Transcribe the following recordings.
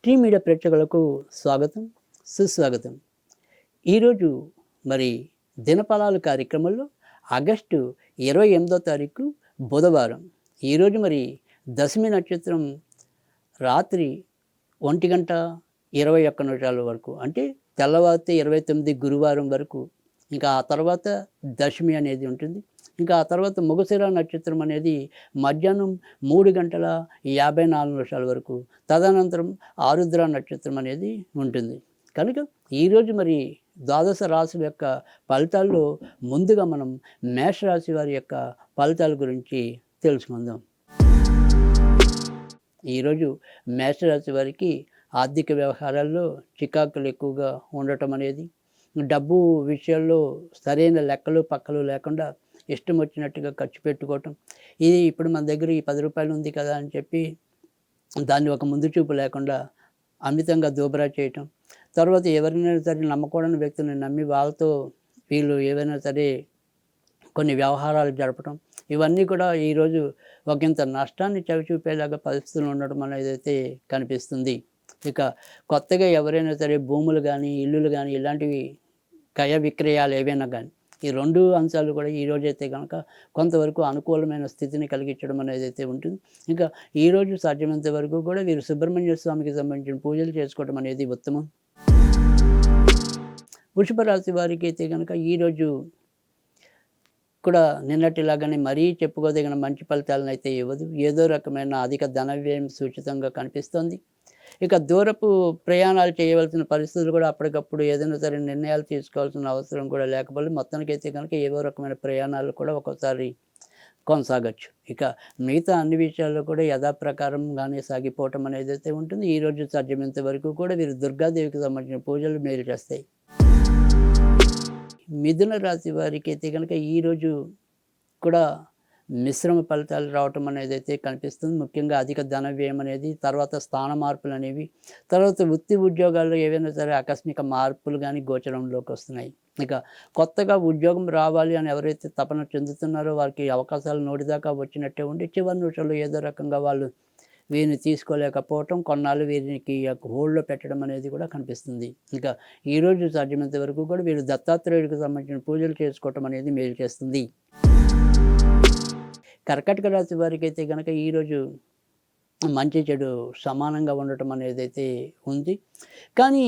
Tea media ప్రేక్షకులకు స్వాగతం, సుస్వాగతం. ఈరోజు మరి దినఫలాలు కార్యక్రమంలో ఆగస్టు 28వ తారీఖు బుధవారం. ఈరోజు మరి దశమి నక్షత్రం రాత్రి 1:21 వరకు, అంటే తెల్లవారితే 29 గురువారం వరకు. ఇంకా ఆ తర్వాత దశమి అనేది ఉంటుంది. ఇంకా ఆ తర్వాత మృగశిర నక్షత్రం అనేది మధ్యాహ్నం 3:54 వరకు, తదనంతరం ఆరుద్ర నక్షత్రం అనేది ఉంటుంది. కనుక ఈరోజు మరి ద్వాదశ రాశుల యొక్క ఫలితాల్లో ముందుగా మనం మేషరాశి వారి యొక్క ఫలితాల గురించి తెలుసుకుందాం. ఈరోజు మేషరాశి వారికి ఆర్థిక వ్యవహారాల్లో చికాకులు ఎక్కువగా ఉండటం అనేది, డబ్బు విషయాల్లో సరైన లెక్కలు పక్కలు లేకుండా ఇష్టం వచ్చినట్టుగా ఖర్చు పెట్టుకోవటం, ఇది ఇప్పుడు మన దగ్గర ఈ 10 రూపాయలు ఉంది కదా అని చెప్పి దాన్ని ఒక ముందు చూపు లేకుండా అమితంగా దూబరా చేయటం, తర్వాత ఎవరినైనా సరే నమ్మకూడని వ్యక్తులను నమ్మి వాళ్ళతో వీళ్ళు ఏవైనా సరే కొన్ని వ్యవహారాలు జరపటం, ఇవన్నీ కూడా ఈరోజు ఒకంత నష్టాన్ని చవిచూపేలాగా పరిస్థితులు ఉండడం అనేది అయితే కనిపిస్తుంది. ఇక కొత్తగా ఎవరైనా సరే భూములు కానీ ఇల్లులు కానీ ఇలాంటివి క్రయ విక్రయాలు ఏవైనా కానీ, ఈ 2 అంశాలు కూడా ఈరోజైతే కనుక కొంతవరకు అనుకూలమైన స్థితిని కలిగించడం అనేది అయితే ఉంటుంది. ఇంకా ఈరోజు సాధ్యమైనంత వరకు కూడా వీరు సుబ్రహ్మణ్య స్వామికి సంబంధించిన పూజలు చేసుకోవడం అనేది ఉత్తమం. వృషభ రాశి వారికి అయితే కనుక ఈరోజు కూడా నిన్నటిలాగానే మరీ చెప్పుకోదగిన మంచి ఫలితాలను అయితే ఇవ్వదు. ఏదో రకమైన అధిక ధన వ్యయం సూచితంగా కనిపిస్తోంది. ఇక దూరపు ప్రయాణాలు చేయవలసిన పరిస్థితులు కూడా అప్పటికప్పుడు ఏదైనా సరే నిర్ణయాలు తీసుకోవాల్సిన అవసరం కూడా లేకపోతే మొత్తానికైతే కనుక ఏవో రకమైన ప్రయాణాలు కూడా ఒక్కోసారి కొనసాగచ్చు. ఇక మిగతా అన్ని విషయాల్లో కూడా యథాప్రకారంగానే సాగిపోవటం అనేది అయితే ఉంటుంది. ఈరోజు సాధ్యమైనంత వరకు కూడా వీరు దుర్గాదేవికి సంబంధించిన పూజలు మేలు చేస్తాయి. మిథున రాశి వారికి అయితే కనుక ఈరోజు కూడా మిశ్రమ ఫలితాలు రావటం అనేది అయితే కనిపిస్తుంది. ముఖ్యంగా అధిక ధన వ్యయం అనేది, తర్వాత స్థాన మార్పులు అనేవి, తర్వాత వృత్తి ఉద్యోగాల్లో ఏవైనా సరే ఆకస్మిక మార్పులు కానీ గోచరంలోకి వస్తున్నాయి. ఇక కొత్తగా ఉద్యోగం రావాలి అని ఎవరైతే తపన చెందుతున్నారో వారికి అవకాశాలు నోటిదాకా వచ్చినట్టే ఉండి చివరి నిమిషంలో ఏదో రకంగా వాళ్ళు వీరిని తీసుకోలేకపోవటం, కొన్నాళ్ళు వీరికి హోల్డ్లో పెట్టడం అనేది కూడా కనిపిస్తుంది. ఇంకా ఈరోజు సాధ్యమైనంత వరకు కూడా వీరు దత్తాత్రేయుడికి సంబంధించిన పూజలు చేసుకోవటం అనేది మేలు చేస్తుంది. కర్కాటక రాశి వారికి అయితే కనుక ఈరోజు మంచి చెడు సమానంగా ఉండటం అనేది అయితే ఉంది. కానీ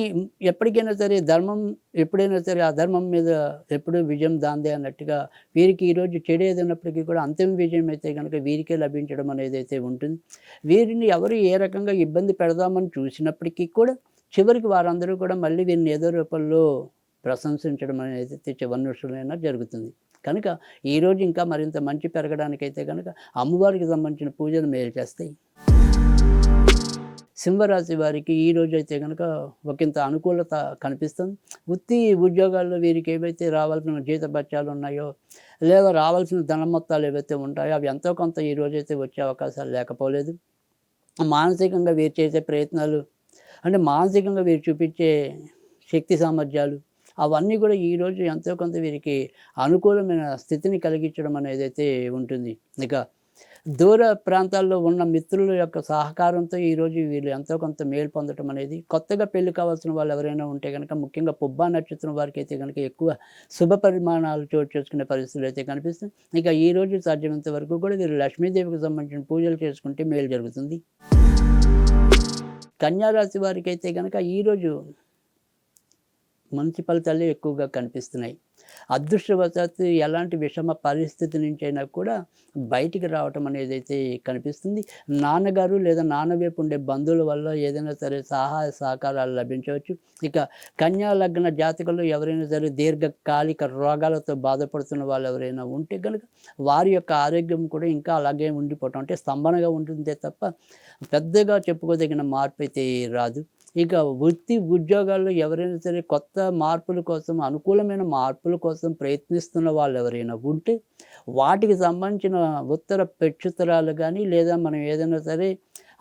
ఎప్పటికైనా సరే ధర్మం ఎప్పుడైనా సరే అధర్మం మీద ఎప్పుడూ విజయం దాందే అన్నట్టుగా వీరికి ఈరోజు చెడు ఏదైనప్పటికీ కూడా అంతిమ విజయం అయితే కనుక వీరికే లభించడం అనేది అయితే ఉంటుంది. వీరిని ఎవరు ఏ రకంగా ఇబ్బంది పెడదామని చూసినప్పటికీ కూడా చివరికి వారందరూ కూడా మళ్ళీ వీరిని ఏదో రూపంలో ప్రశంసించడం అనేది అయితే చివరి నిమిషంలోనైనా జరుగుతుంది. కనుక ఈరోజు ఇంకా మరింత మంచి పెరగడానికైతే కనుక అమ్మవారికి సంబంధించిన పూజలు మేలు చేస్తాయి. సింహరాశి వారికి ఈరోజు అయితే కనుక ఒకంత అనుకూలత కనిపిస్తుంది. వృత్తి ఉద్యోగాల్లో వీరికి ఏవైతే రావాల్సిన జీతభత్యాలు ఉన్నాయో లేదా రావాల్సిన ధన మొత్తాలు ఏవైతే ఉంటాయో అవి ఎంతో కొంత ఈరోజైతే వచ్చే అవకాశాలు లేకపోలేదు. మానసికంగా వీరు చేసే ప్రయత్నాలు, అంటే మానసికంగా వీరు చూపించే శక్తి సామర్థ్యాలు అవన్నీ కూడా ఈరోజు ఎంతో కొంత వీరికి అనుకూలమైన స్థితిని కలిగించడం అనేది అయితే ఉంటుంది. ఇక దూర ప్రాంతాల్లో ఉన్న మిత్రుల యొక్క సహకారంతో ఈరోజు వీళ్ళు ఎంతో కొంత మేలు పొందడం అనేది, కొత్తగా పెళ్లి కావాల్సిన వాళ్ళు ఎవరైనా ఉంటే కనుక ముఖ్యంగా పుబ్బా నక్షత్రం వారికి అయితే కనుక ఎక్కువ శుభ పరిమాణాలు చోటు చేసుకునే పరిస్థితులు అయితే కనిపిస్తుంది. ఇక ఈరోజు సాధ్యమైనంత వరకు కూడా వీరు లక్ష్మీదేవికి సంబంధించిన పూజలు చేసుకుంటే మేలు జరుగుతుంది. కన్యారాశి వారికి అయితే కనుక ఈరోజు మంచి ఫలితాలు ఎక్కువగా కనిపిస్తున్నాయి. అదృష్టవశాత్తు ఎలాంటి విషమ పరిస్థితి నుంచి అయినా కూడా బయటికి రావటం అనేది అయితే కనిపిస్తుంది. నాన్నగారు లేదా నాన్న వైపు ఉండే బంధువుల వల్ల ఏదైనా సరే సహాయ సహకారాలు లభించవచ్చు. ఇక కన్యా లగ్న జాతకులు ఎవరైనా సరే దీర్ఘకాలిక రోగాలతో బాధపడుతున్న వాళ్ళు ఎవరైనా ఉంటే కనుక వారి యొక్క ఆరోగ్యం కూడా ఇంకా అలాగే ఉండిపోవటం, అంటే స్తంభనగా ఉంటుందే తప్ప పెద్దగా చెప్పుకోదగిన మార్పు అయితే రాదు. ఇక వృత్తి ఉద్యోగాల్లో ఎవరైనా సరే కొత్త మార్పుల కోసం, అనుకూలమైన మార్పుల కోసం ప్రయత్నిస్తున్న వాళ్ళు ఎవరైనా ఉంటే వాటికి సంబంధించిన ఉత్తర ప్రత్యుత్తరాలు కానీ లేదా మనం ఏదైనా సరే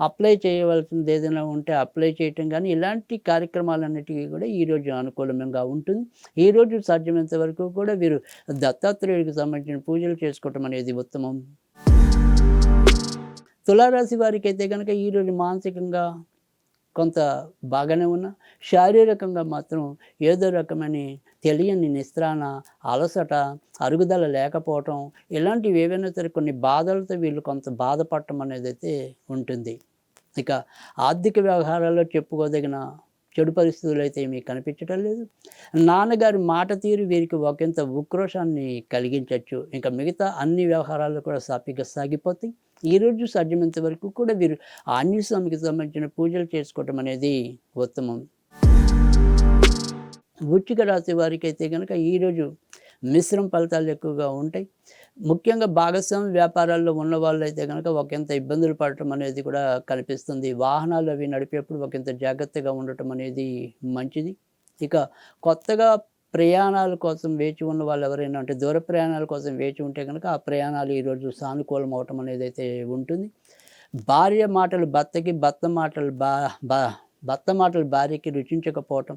అప్లై చేయవలసింది ఏదైనా ఉంటే అప్లై చేయటం కానీ ఇలాంటి కార్యక్రమాలన్నిటికీ కూడా ఈరోజు అనుకూలంగా ఉంటుంది. ఈరోజు సాధ్యమైనంత వరకు కూడా వీరు దత్తాత్రేయుడికి సంబంధించిన పూజలు చేసుకోవటం అనేది ఉత్తమం. తులారాశి వారికి అయితే కనుక ఈరోజు మానసికంగా కొంత బాగానే ఉన్నా శారీరకంగా మాత్రం ఏదో రకమైన తెలియని నిస్త్రాణ, అలసట, అరుగుదల లేకపోవటం ఇలాంటివి ఏవైనా సరే కొన్ని బాధలతో వీళ్ళు కొంత బాధపడటం అనేదైతే ఉంటుంది. ఇక ఆర్థిక వ్యవహారాల్లో చెప్పుకోదగిన చెడు పరిస్థితులైతే ఏమీ కనిపించటం లేదు. నాన్నగారి మాట తీరు వీరికి ఒకంత ఉక్రోషాన్ని కలిగించొచ్చు. ఇంకా మిగతా అన్ని వ్యవహారాలు కూడా సాఫీగా సాగిపోతాయి. ఈరోజు సాధ్యమైనంత వరకు కూడా వీరు ఆంజనేయ స్వామికి సంబంధించిన పూజలు చేసుకోవటం అనేది ఉత్తమం. వృశ్చిక రాశి వారికైతే గనక ఈరోజు మిశ్రమ ఫలితాలు ఎక్కువగా ఉంటాయి. ముఖ్యంగా భాగస్వామ్య వ్యాపారాల్లో ఉన్నవాళ్ళైతే గనక ఒకంత ఇబ్బందులు పడటం అనేది కూడా కనిపిస్తుంది. వాహనాలు అవి నడిపేప్పుడు ఒకంత జాగ్రత్తగా ఉండటం అనేది మంచిది. ఇక కొత్తగా ప్రయాణాల కోసం వేచి ఉన్న వాళ్ళు ఎవరైనా అంటే దూర ప్రయాణాల కోసం వేచి ఉంటే గనక ఆ ప్రయాణాలు ఈరోజు సానుకూలం అవ్వటం అనేదైతే ఉంటుంది. భార్య మాటలు భర్తకి, భర్త మాటలు భార్యకి రుచించకపోవటం,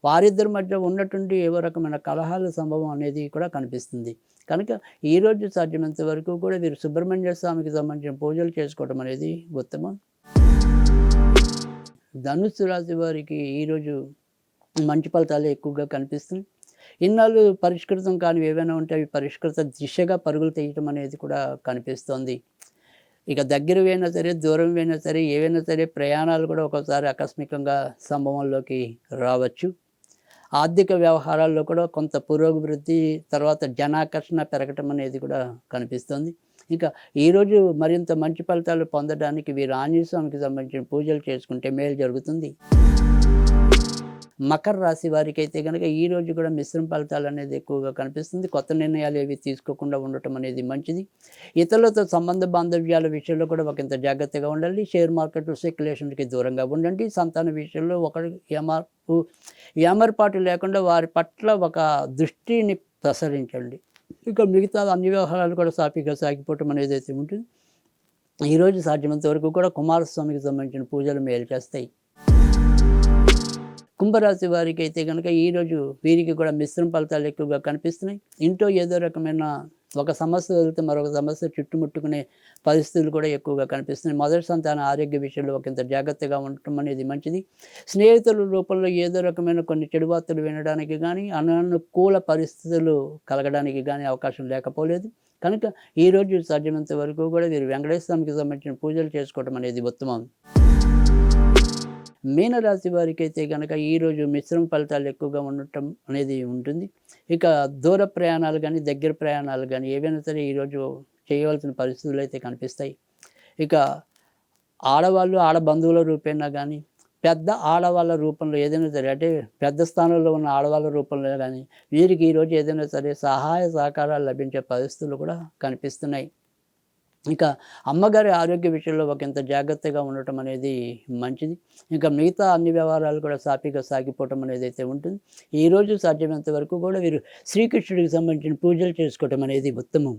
వారిద్దరి మధ్య ఉన్నటువంటి ఏవో రకమైన కలహాల సంభవం అనేది కూడా కనిపిస్తుంది. కనుక ఈరోజు సాధ్యమైనంత వరకు కూడా వీరు సుబ్రహ్మణ్య స్వామికి సంబంధించిన పూజలు చేసుకోవడం అనేది ఉత్తమం. ధనుస్సు రాశి వారికి ఈరోజు మంచి ఫలితాలు ఎక్కువగా కనిపిస్తున్నాయి. ఇన్నాళ్ళు పరిష్కృతం కానివి ఏవైనా ఉంటే అవి పరిష్కృత దిశగా పరుగులు తీయటం అనేది కూడా కనిపిస్తోంది. ఇక దగ్గరవైనా సరే, దూరంవైనా సరే, ఏవైనా సరే ప్రయాణాలు కూడా ఒక్కోసారి ఆకస్మికంగా సంభవంలోకి రావచ్చు. ఆర్థిక వ్యవహారాల్లో కూడా కొంత పురోభివృద్ధి, తర్వాత జనాకర్షణ పెరగటం అనేది కూడా కనిపిస్తుంది. ఇంకా ఈరోజు మరింత మంచి ఫలితాలు పొందడానికి వీరు ఆంజనేయ స్వామికి సంబంధించిన పూజలు చేసుకుంటే మేలు జరుగుతుంది. మకర రాశి వారికైతే కనుక ఈరోజు కూడా మిశ్రమ ఫలితాలు అనేది ఎక్కువగా కనిపిస్తుంది. కొత్త నిర్ణయాలు ఏవి తీసుకోకుండా ఉండటం అనేది మంచిది. ఇతరులతో సంబంధ బాంధవ్యాల విషయంలో కూడా ఒకంత జాగ్రత్తగా ఉండాలి. షేర్ మార్కెట్ స్పెక్యులేషన్కి దూరంగా ఉండండి. సంతాన విషయంలో ఒకరు ఏమరపాటు లేకుండా వారి పట్ల ఒక దృష్టిని ప్రసరించండి. ఇక మిగతా అన్ని వ్యవహారాలు కూడా సాఫీగా సాగిపోవటం అనేది అయితే ఉంటుంది. ఈరోజు సాధ్యమైనంత వరకు కూడా కుమారస్వామికి సంబంధించిన పూజలు మేలు చేస్తాయి. కుంభరాశి వారికి అయితే కనుక ఈరోజు వీరికి కూడా మిశ్రమ ఫలితాలు ఎక్కువగా కనిపిస్తున్నాయి. ఇంట్లో ఏదో రకమైన ఒక సమస్య వెళ్తే మరొక సమస్య చుట్టుముట్టుకునే పరిస్థితులు కూడా ఎక్కువగా కనిపిస్తున్నాయి. మొదటి సంతాన ఆరోగ్య విషయంలో ఒకంత జాగ్రత్తగా ఉండటం అనేది మంచిది. స్నేహితుల రూపంలో ఏదో రకమైన కొన్ని చెడు వార్తలు వినడానికి కానీ, అననుకూల పరిస్థితులు కలగడానికి కానీ అవకాశం లేకపోలేదు. కనుక ఈరోజు సాధ్యమైనంత వరకు కూడా వీరు వెంకటేశ్వర స్వామికి సంబంధించిన పూజలు చేసుకోవడం అనేది ఉత్తమం. మీనరాశి వారికి అయితే కనుక ఈరోజు మిశ్రమ ఫలితాలు ఎక్కువగా ఉండటం అనేది ఉంటుంది. ఇక దూర ప్రయాణాలు కానీ, దగ్గర ప్రయాణాలు కానీ ఏవైనా సరే ఈరోజు చేయవలసిన పరిస్థితులు అయితే కనిపిస్తాయి. ఇక ఆడవాళ్ళు, ఆడబంధువుల రూపేణా కానీ, పెద్ద ఆడవాళ్ళ రూపంలో ఏదైనా సరే అంటే పెద్ద స్థానంలో ఉన్న ఆడవాళ్ళ రూపంలో కానీ వీరికి ఈరోజు ఏదైనా సరే సహాయ సహకారాలు లభించే పరిస్థితులు కూడా కనిపిస్తున్నాయి. ఇక అమ్మగారి ఆరోగ్య విషయంలో ఒకంత జాగ్రత్తగా ఉండటం అనేది మంచిది. ఇంకా మిగతా అన్ని వ్యవహారాలు కూడా సాఫీగా సాగిపోవటం అనేది అయితే ఉంటుంది. ఈరోజు సాధ్యమైనంత వరకు కూడా వీరు శ్రీకృష్ణుడికి సంబంధించిన పూజలు చేసుకోవటం అనేది ఉత్తమం.